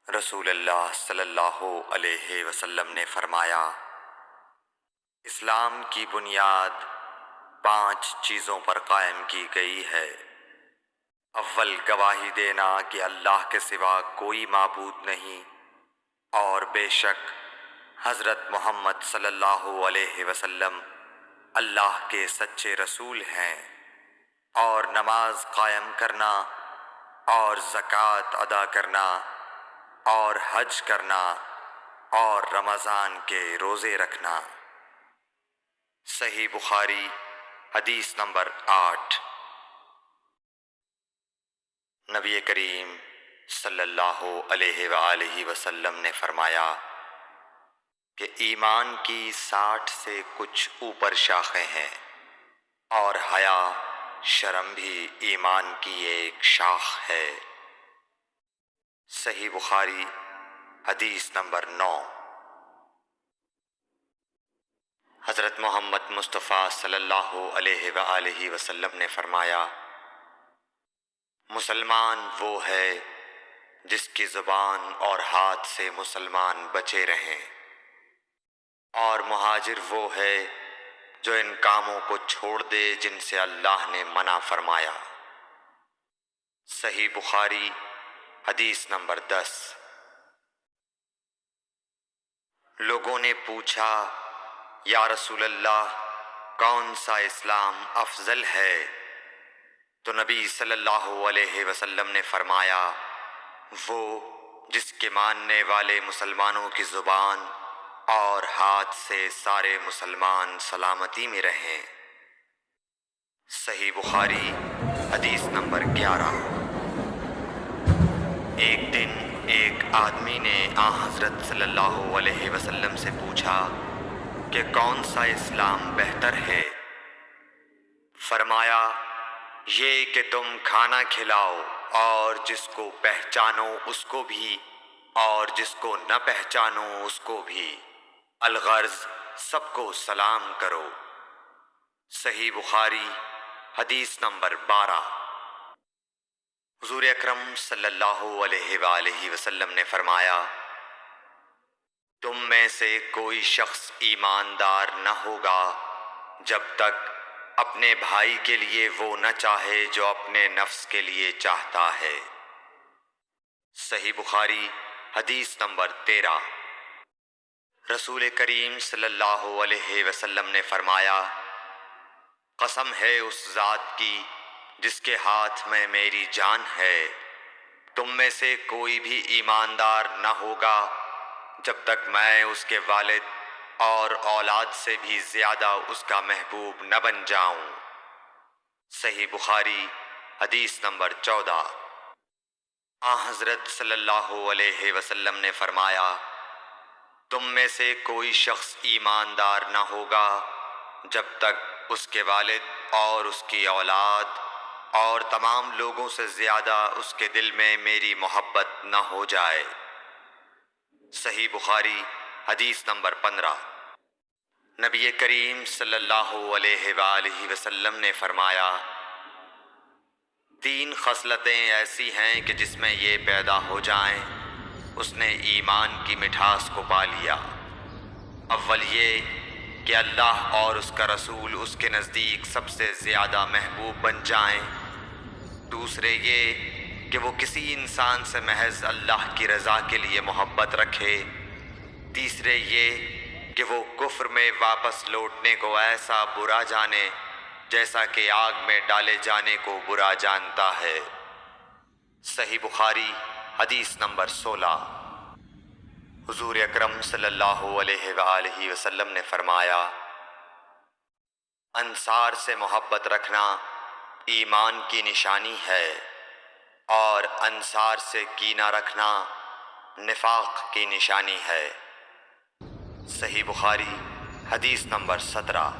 رسول اللہ صلی اللہ علیہ وسلم نے فرمایا، اسلام کی بنیاد 5 چیزوں پر قائم کی گئی ہے۔ اول، گواہی دینا کہ اللہ کے سوا کوئی معبود نہیں اور بے شک حضرت محمد صلی اللہ علیہ وسلم اللہ کے سچے رسول ہیں، اور نماز قائم کرنا اور زکوٰۃ ادا کرنا اور حج کرنا اور رمضان کے روزے رکھنا۔ صحیح بخاری حدیث نمبر 8۔ نبی کریم صلی اللہ علیہ وآلہ وسلم نے فرمایا کہ ایمان کی 60 سے کچھ اوپر شاخیں ہیں، اور حیا شرم بھی ایمان کی ایک شاخ ہے۔ صحیح بخاری حدیث نمبر 9۔ حضرت محمد مصطفیٰ صلی اللہ علیہ وآلہ وسلم نے فرمایا، مسلمان وہ ہے جس کی زبان اور ہاتھ سے مسلمان بچے رہیں، اور مہاجر وہ ہے جو ان کاموں کو چھوڑ دے جن سے اللہ نے منع فرمایا۔ صحیح بخاری حدیث نمبر 10۔ لوگوں نے پوچھا، یا رسول اللہ، کون سا اسلام افضل ہے؟ تو نبی صلی اللہ علیہ وسلم نے فرمایا، وہ جس کے ماننے والے مسلمانوں کی زبان اور ہاتھ سے سارے مسلمان سلامتی میں رہیں۔ صحیح بخاری حدیث نمبر 11۔ ایک دن ایک آدمی نے حضرت صلی اللہ علیہ وسلم سے پوچھا کہ کون سا اسلام بہتر ہے؟ فرمایا، یہ کہ تم کھانا کھلاؤ اور جس کو پہچانو اس کو بھی اور جس کو نہ پہچانو اس کو بھی، الغرض سب کو سلام کرو۔ صحیح بخاری حدیث نمبر 12۔ حضور اکرم صلی اللہ علیہ وآلہ وسلم نے فرمایا، تم میں سے کوئی شخص ایماندار نہ ہوگا جب تک اپنے بھائی کے لیے وہ نہ چاہے جو اپنے نفس کے لیے چاہتا ہے۔ صحیح بخاری حدیث نمبر 13۔ رسول کریم صلی اللہ علیہ وسلم نے فرمایا، قسم ہے اس ذات کی جس کے ہاتھ میں میری جان ہے، تم میں سے کوئی بھی ایماندار نہ ہوگا جب تک میں اس کے والد اور اولاد سے بھی زیادہ اس کا محبوب نہ بن جاؤں۔ صحیح بخاری حدیث نمبر 14۔ حضرت صلی اللہ علیہ وسلم نے فرمایا، تم میں سے کوئی شخص ایماندار نہ ہوگا جب تک اس کے والد اور اس کی اولاد اور تمام لوگوں سے زیادہ اس کے دل میں میری محبت نہ ہو جائے۔ صحیح بخاری حدیث نمبر 15۔ نبی کریم صلی اللہ علیہ وآلہ وسلم نے فرمایا، 3 خصلتیں ایسی ہیں کہ جس میں یہ پیدا ہو جائیں اس نے ایمان کی مٹھاس کو پا لیا۔ اول یہ کہ اللہ اور اس کا رسول اس کے نزدیک سب سے زیادہ محبوب بن جائیں۔ دوسرے یہ کہ وہ کسی انسان سے محض اللہ کی رضا کے لیے محبت رکھے۔ تیسرے یہ کہ وہ کفر میں واپس لوٹنے کو ایسا برا جانے جیسا کہ آگ میں ڈالے جانے کو برا جانتا ہے۔ صحیح بخاری حدیث نمبر 16۔ حضور اکرم صلی اللہ علیہ وآلہ وسلم نے فرمایا، انصار سے محبت رکھنا ایمان کی نشانی ہے، اور انصار سے کینہ رکھنا نفاق کی نشانی ہے۔ صحیح بخاری حدیث نمبر 17۔